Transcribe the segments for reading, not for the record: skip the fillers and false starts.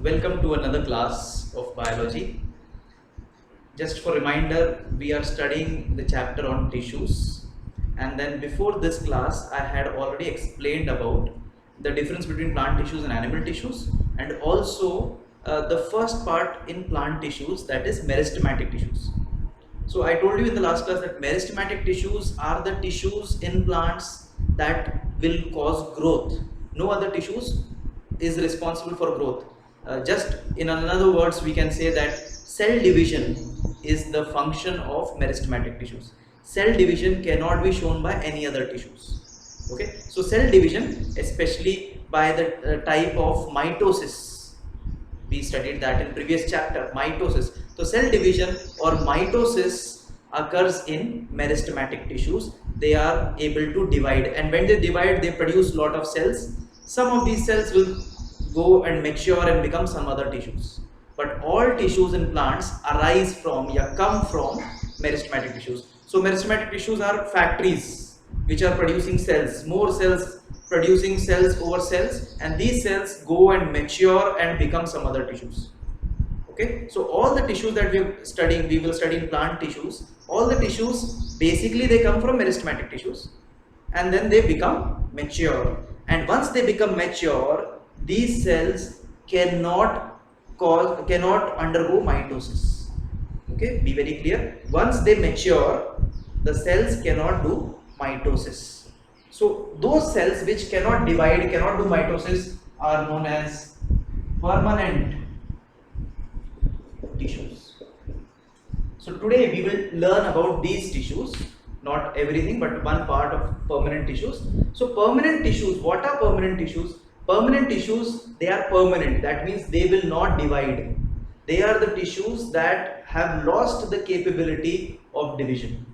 Welcome to another class of biology. Just for reminder, we are studying the chapter on tissues, and then before this class I had already explained about the difference between plant tissues and animal tissues, and also the first part in plant tissues, that is meristematic tissues. So I told you in the last class that meristematic tissues are the tissues in plants that will cause growth. No other tissues is responsible for growth. Just in another words, we can say that cell division is the function of meristematic tissues. Cell division cannot be shown by any other tissues. Okay, so cell division, especially by the type of mitosis, we studied that in previous chapter, mitosis. So cell division or mitosis occurs in meristematic tissues. They are able to divide, and when they divide they produce lot of cells. Some of these cells will go and mature and become some other tissues, but all tissues in plants arise from come from meristematic tissues. So meristematic tissues are factories which are producing cells, more cells, producing cells over cells, and these cells go and mature and become some other tissues. Okay, so all the tissues that we will study in plant tissues. All the tissues basically they come from meristematic tissues, and then they become mature. And once they become mature, these cells cannot undergo mitosis. Okay, be very clear. Once they mature, the cells cannot do mitosis. So those cells which cannot divide, cannot do mitosis, are known as permanent tissues. So today we will learn about these tissues, not everything but one part of permanent tissues. So permanent tissues, what are permanent tissues? Permanent tissues, they are permanent, that means they will not divide. They are the tissues that have lost the capability of division.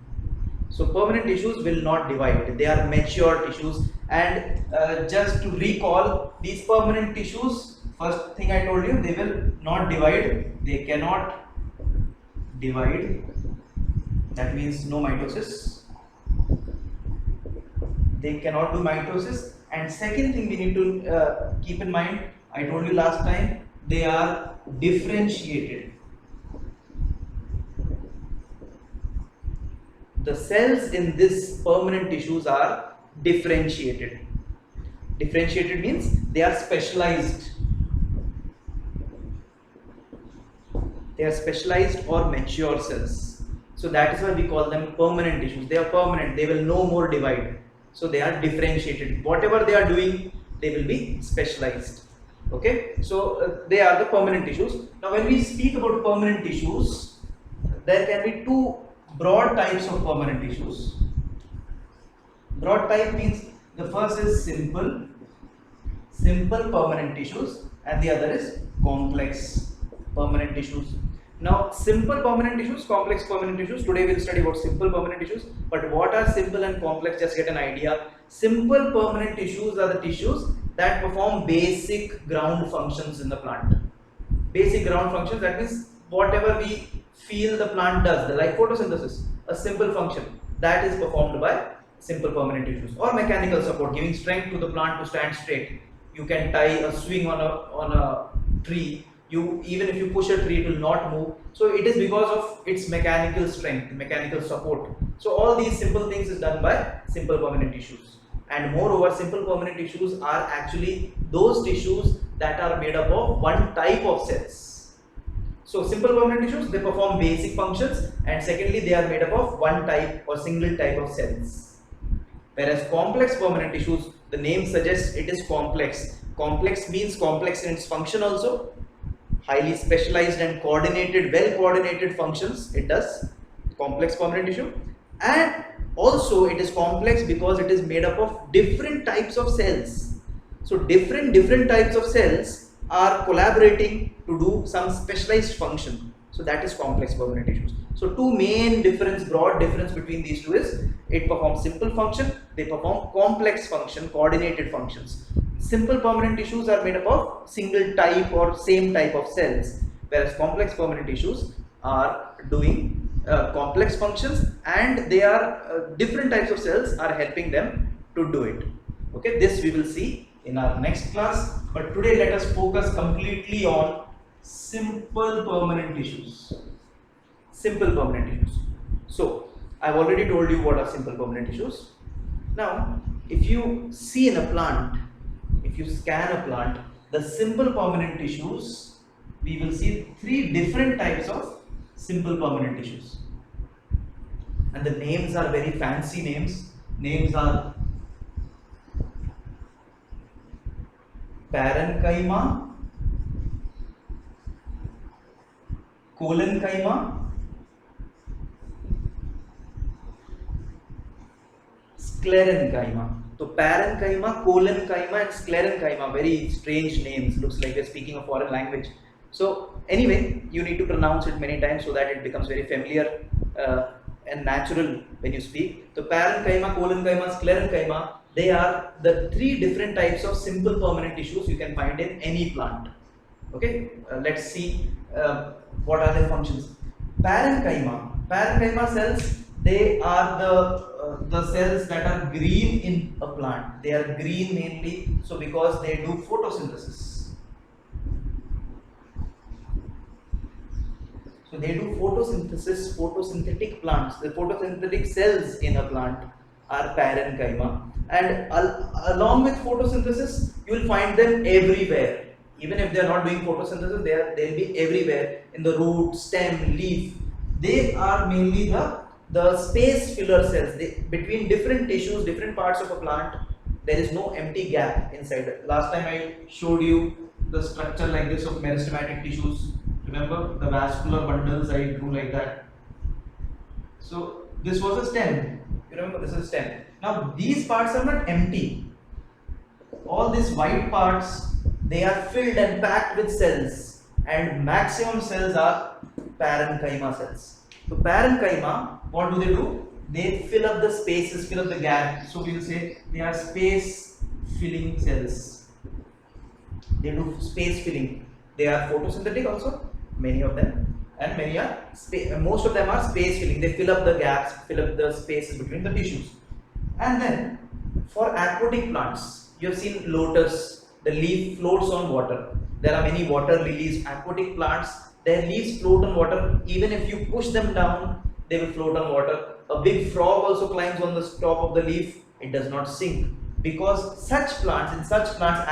So permanent tissues will not divide, they are mature tissues. And just to recall these permanent tissues, first thing I told you, they will not divide, they cannot divide, that means no mitosis, they cannot do mitosis. And second thing we need to keep in mind, I told you last time, they are differentiated. The cells in this permanent tissues are differentiated. Differentiated means they are specialized. They are specialized or mature cells. So that is why we call them permanent tissues. They are permanent, they will no more divide. So they are differentiated. Whatever they are doing, they will be specialized. Okay, so they are the permanent tissues. Now when we speak about permanent tissues, there can be two broad types of permanent tissues. Broad type means the first is simple permanent tissues, and the other is complex permanent tissues. Now simple permanent tissues, complex permanent tissues, today we will study about simple permanent tissues. But what are simple and complex? Just get an idea. Simple permanent tissues are the tissues that perform basic ground functions in the plant. Basic ground functions, that means whatever we feel the plant does, like photosynthesis, a simple function that is performed by simple permanent tissues. Or mechanical support, giving strength to the plant to stand straight. You can tie a swing on a tree. Even if you push a tree, it will not move. So it is because of its mechanical strength, mechanical support. So all these simple things is done by simple permanent tissues. And moreover, simple permanent tissues are actually those tissues that are made up of one type of cells. So simple permanent tissues, they perform basic functions, and secondly they are made up of one type or single type of cells. Whereas complex permanent tissues, the name suggests it is complex. Complex means complex in its function also. Highly specialized and coordinated, well coordinated functions it does, complex permanent tissue. And also it is complex because it is made up of different types of cells. So different types of cells are collaborating to do some specialized function. So that is complex permanent tissues. So two main broad difference between these two is it performs simple function, they perform complex function, coordinated functions. Simple permanent tissues are made up of single type or same type of cells, whereas complex permanent tissues are doing complex functions, and they are different types of cells are helping them to do it. Okay, this we will see in our next class. But today let us focus completely on simple permanent tissues. Simple permanent tissues. So I've already told you what are simple permanent tissues. Now, if you see in a plant, if you scan a plant, the simple permanent tissues, we will see three different types of simple permanent tissues. And the names are very fancy names. Names are Parenchyma, Collenchyma, Sclerenchyma. So Parenchyma, Collenchyma and Sclerenchyma, very strange names. Looks like we're speaking a foreign language. So anyway, you need to pronounce it many times so that it becomes very familiar and natural when you speak. So Parenchyma, Collenchyma, Sclerenchyma, they are the three different types of simple permanent tissues you can find in any plant. Okay, let's see what are their functions. Parenchyma cells, they are the cells that are green in a plant. They are green mainly so because they do photosynthesis. So they do photosynthesis, photosynthetic plants. The photosynthetic cells in a plant are parenchyma, and along with photosynthesis, you will find them everywhere. Even if they are not doing photosynthesis, they'll be everywhere in the root, stem, leaf. They are mainly the space filler cells. Between different tissues, different parts of a plant, there is no empty gap inside it. Last time I showed you the structure like this of meristematic tissues. Remember the vascular bundles I drew like that. So this was a stem. You remember this is stem. Now these parts are not empty. All these white parts, they are filled and packed with cells, and maximum cells are parenchyma cells. So parenchyma, what do? They fill up the spaces, fill up the gap. So we will say they are space filling cells. They do space filling. They are photosynthetic also, many of them, and most of them are space filling. They fill up the gaps, fill up the spaces between the tissues. And then for aquatic plants, you have seen lotus, the leaf floats on water. There are many water lilies, aquatic plants, their leaves float on water. Even if you push them down, they will float on water. A big frog also climbs on the top of the leaf, it does not sink. Because in such plants,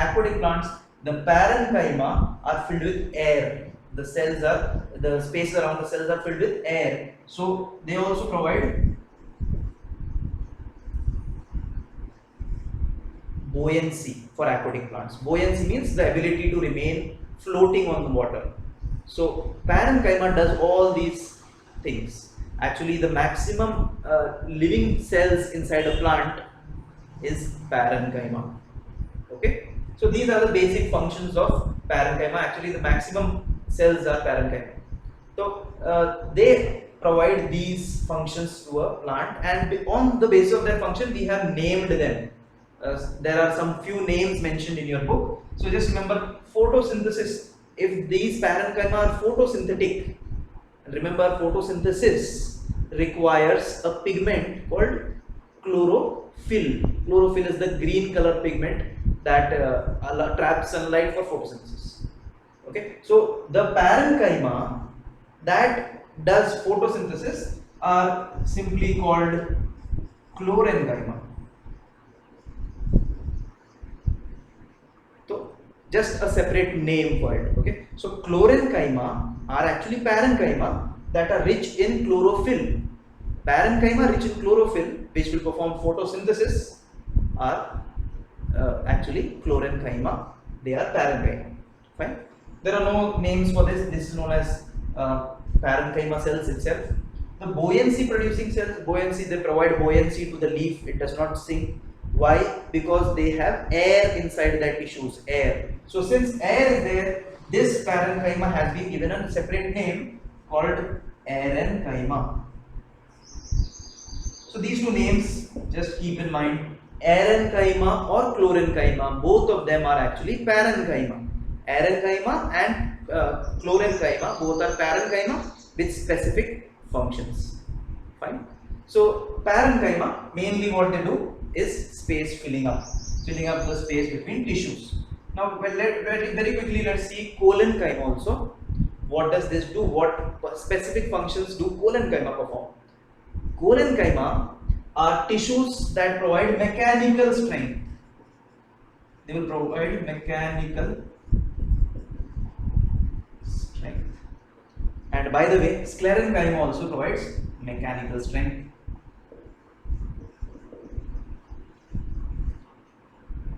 aquatic plants, the parenchyma are filled with air. The spaces around the cells are filled with air. So they also provide buoyancy for aquatic plants. Buoyancy means the ability to remain floating on the water. So parenchyma does all these things. Actually, the maximum living cells inside a plant is parenchyma. Okay. So these are the basic functions of parenchyma. Actually, the maximum cells are parenchyma. So they provide these functions to a plant, and on the basis of their function, we have named them. There are some few names mentioned in your book. So just remember photosynthesis. If these parenchyma are photosynthetic, remember photosynthesis requires a pigment called chlorophyll. Chlorophyll is the green color pigment that traps sunlight for photosynthesis. Okay, so the parenchyma that does photosynthesis are simply called chlorenchyma. So just a separate name for it. Okay, so chlorenchyma are actually parenchyma that are rich in chlorophyll. Parenchyma rich in chlorophyll, which will perform photosynthesis, are actually chlorenchyma. They are parenchyma. Fine. There are no names for this. This is known as parenchyma cells itself. The buoyancy producing cells, they provide buoyancy to the leaf. It does not sink. Why? Because they have air inside their tissues. Air. So since air is there, this parenchyma has been given a separate name called aerenchyma. So these two names, just keep in mind, aerenchyma or chlorenchyma, both of them are actually parenchyma. Aerenchyma and chlorenchyma, both are parenchyma with specific functions. Fine. So parenchyma, mainly what they do is space filling up. filling up the space between tissues. Now, very quickly, let's see colon-chyma also. What does this do? What specific functions do colon-chyma perform? Colon-chyma are tissues that provide mechanical strength. They will provide mechanical strength. And by the way, sclerenchyma also provides mechanical strength.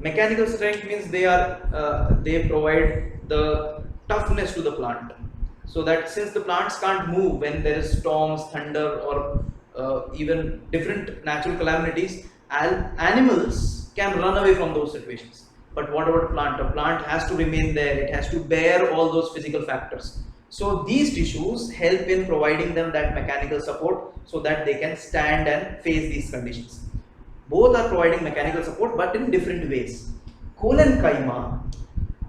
Mechanical strength means they provide the toughness to the plant, so that since the plants can't move when there is storms, thunder, or even different natural calamities, animals can run away from those situations. But what about a plant? A plant has to remain there, it has to bear all those physical factors. So these tissues help in providing them that mechanical support so that they can stand and face these conditions. Both are providing mechanical support but in different ways. Colon-chyma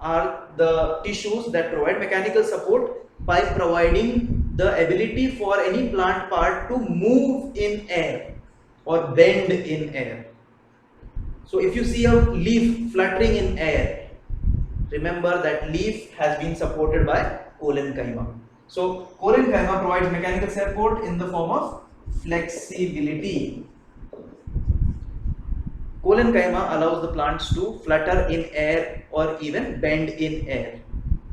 are the tissues that provide mechanical support by providing the ability for any plant part to move in air or bend in air. So if you see a leaf fluttering in air, remember that leaf has been supported by colon-chyma. So colon-chyma provides mechanical support in the form of flexibility. Colon-chyma allows the plants to flutter in air or even bend in air.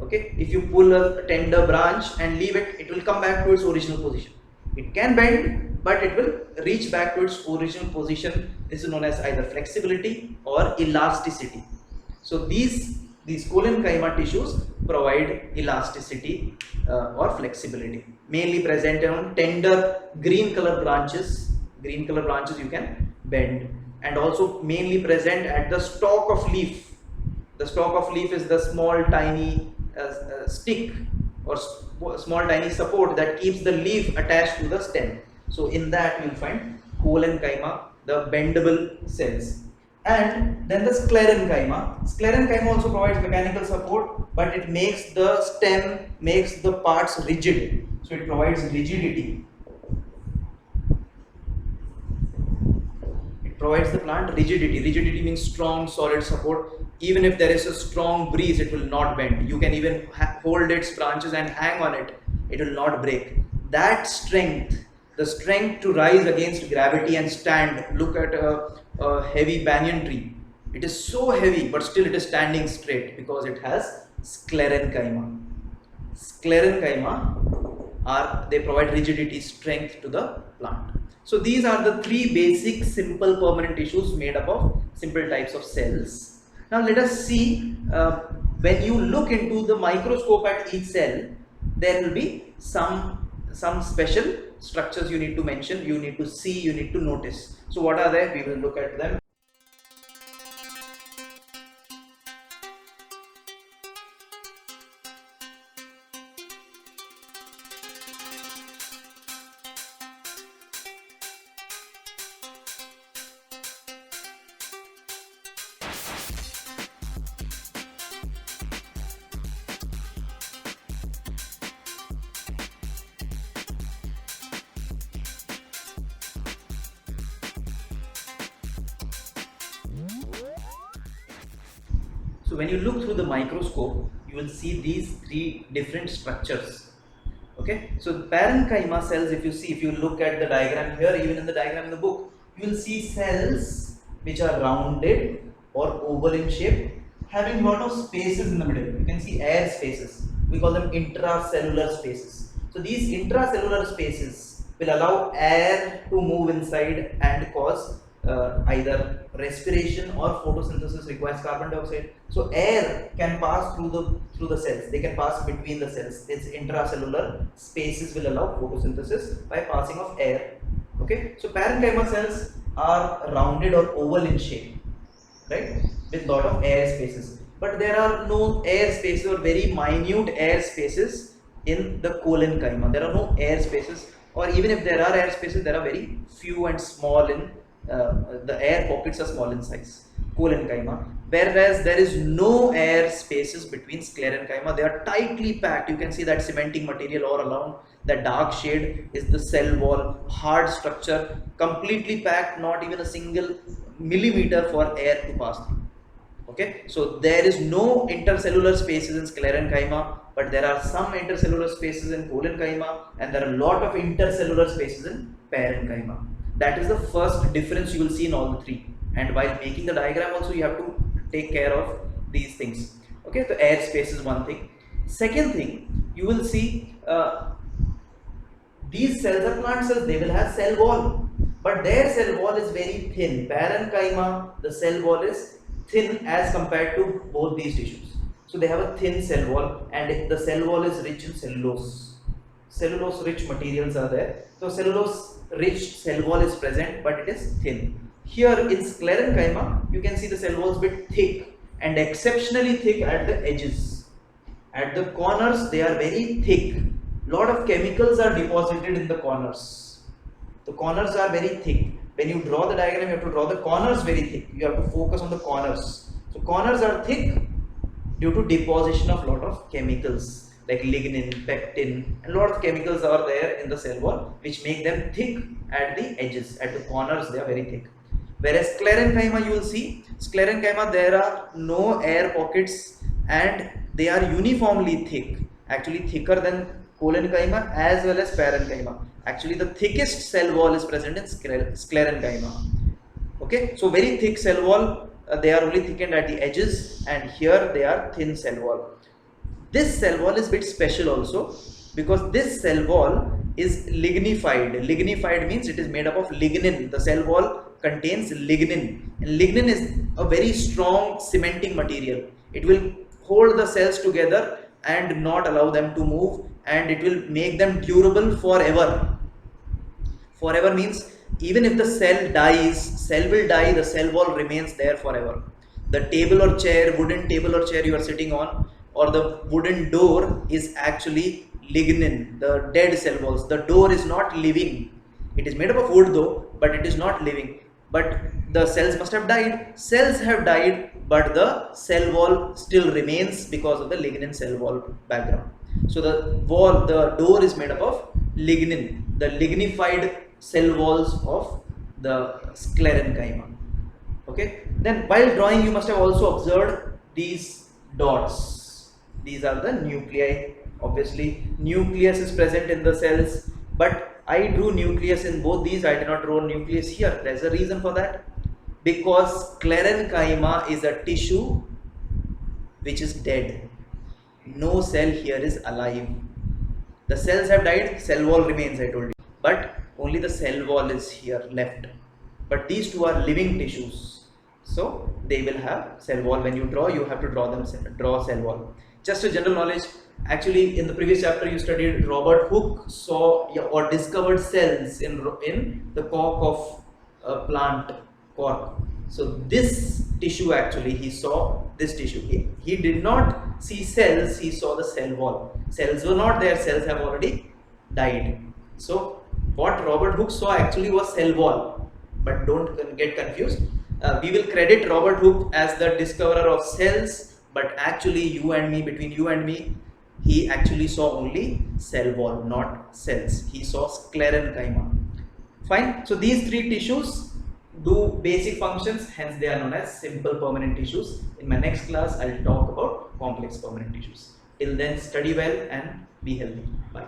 Okay, if you pull a tender branch and leave it, it will come back to its original position. It can bend, but it will reach back to its original position. This is known as either flexibility or elasticity. So these colon-chyma tissues provide elasticity or flexibility, mainly present on tender green color branches. Green color branches you can bend, and also mainly present at the stalk of leaf. The stalk of leaf is the small tiny stick or small tiny support that keeps the leaf attached to the stem. So in that you will find colon-chyma, the bendable cells. And then the sclerenchyma. Sclerenchyma also provides mechanical support, but it makes the stem, makes the parts rigid. So it provides rigidity. It provides the plant rigidity. Rigidity means strong, solid support. Even if there is a strong breeze, it will not bend. You can even hold its branches and hang on it. It will not break. That strength, the strength to rise against gravity and stand. Look at a heavy banyan tree. It is so heavy, but still it is standing straight because it has sclerenchyma. Sclerenchyma they provide rigidity, strength to the plant. So these are the three basic simple permanent tissues made up of simple types of cells. Now let us see, when you look into the microscope at each cell, there will be some special structures you need to mention, you need to see, you need to notice. So what are they? We will look at them. So when you look through the microscope, you will see these three different structures. Okay, so parenchyma cells, if you look at the diagram here, even in the diagram in the book, you will see cells which are rounded or oval in shape, having lot of spaces in the middle. You can see air spaces. We call them intracellular spaces. So these intracellular spaces will allow air to move inside and cause either respiration or photosynthesis requires carbon dioxide. So air can pass through the cells. They can pass between the cells. Its intracellular spaces will allow photosynthesis by passing of air. Okay. So parenchyma cells are rounded or oval in shape, right, with lot of air spaces. But there are no air spaces or very minute air spaces in the colon-chyma. There are no air spaces, or even if there are air spaces, there are very few and small in the air pockets are small in size. Colon-chyma, whereas there is no air spaces between sclerenchyma. They are tightly packed. You can see that cementing material all around. The dark shade is the cell wall, hard structure, completely packed, not even a single millimeter for air to pass through. Okay, so there is no intercellular spaces in sclerenchyma, but there are some intercellular spaces in collenchyma, and there are a lot of intercellular spaces in parenchyma. That is the first difference you will see in all the three. And while making the diagram also, you have to take care of these things. Okay, the air space is one thing. Second thing, you will see these cells are plant cells, they will have cell wall, but their cell wall is very thin. Parenchyma, the cell wall is thin as compared to both these tissues. So they have a thin cell wall, and the cell wall is rich in cellulose. Cellulose rich materials are there. So cellulose rich cell wall is present, but it is thin. Here in sclerenchyma, you can see the cell wall is a bit thick and exceptionally thick at the edges. At the corners, they are very thick. Lot of chemicals are deposited in the corners. The corners are very thick. When you draw the diagram, you have to draw the corners very thick. You have to focus on the corners. So corners are thick due to deposition of lot of chemicals like lignin, pectin, and lot of chemicals are there in the cell wall which make them thick at the edges. At the corners, they are very thick. Whereas sclerenchyma, you will see, sclerenchyma there are no air pockets and they are uniformly thick, actually thicker than collenchyma as well as parenchyma. Actually, the thickest cell wall is present in sclerenchyma. Okay, so very thick cell wall, they are only thickened at the edges, and here they are thin cell wall. This cell wall is a bit special also because this cell wall is lignified. Lignified means it is made up of lignin. The cell wall contains lignin, and lignin is a very strong cementing material. It will hold the cells together and not allow them to move, and it will make them durable forever. Forever means even if the cell dies, cell will die, the cell wall remains there forever. The table or chair, wooden table or chair you are sitting on, or the wooden door is actually lignin, the dead cell walls. The door is not living. It is made up of wood though, but it is not living. But the cells must have died. Cells have died, but the cell wall still remains because of the lignin cell wall background. So the wall, the door is made up of lignin, the lignified cell walls of the sclerenchyma. Okay. Then while drawing, you must have also observed these dots. These are the nuclei. Obviously, nucleus is present in the cells, but I drew nucleus in both these. I did not draw nucleus here. There's a reason for that. Because sclerenchyma is a tissue which is dead. No cell here is alive. The cells have died, cell wall remains, I told you. But only the cell wall is here left. But these two are living tissues. So they will have cell wall. When you draw, you have to draw cell wall. Just a general knowledge. Actually, in the previous chapter, you studied Robert Hooke saw or discovered cells in the cork of a plant cork. So this tissue, actually, he saw this tissue. He did not see cells, he saw the cell wall. Cells were not there, cells have already died. So what Robert Hooke saw actually was cell wall. But don't get confused. We will credit Robert Hooke as the discoverer of cells, but actually between you and me, he actually saw only cell wall, not cells. He saw sclerenchyma. Fine. So these three tissues do basic functions, hence they are known as simple permanent tissues. In my next class, I will talk about complex permanent tissues. Till then, study well and be healthy. Bye.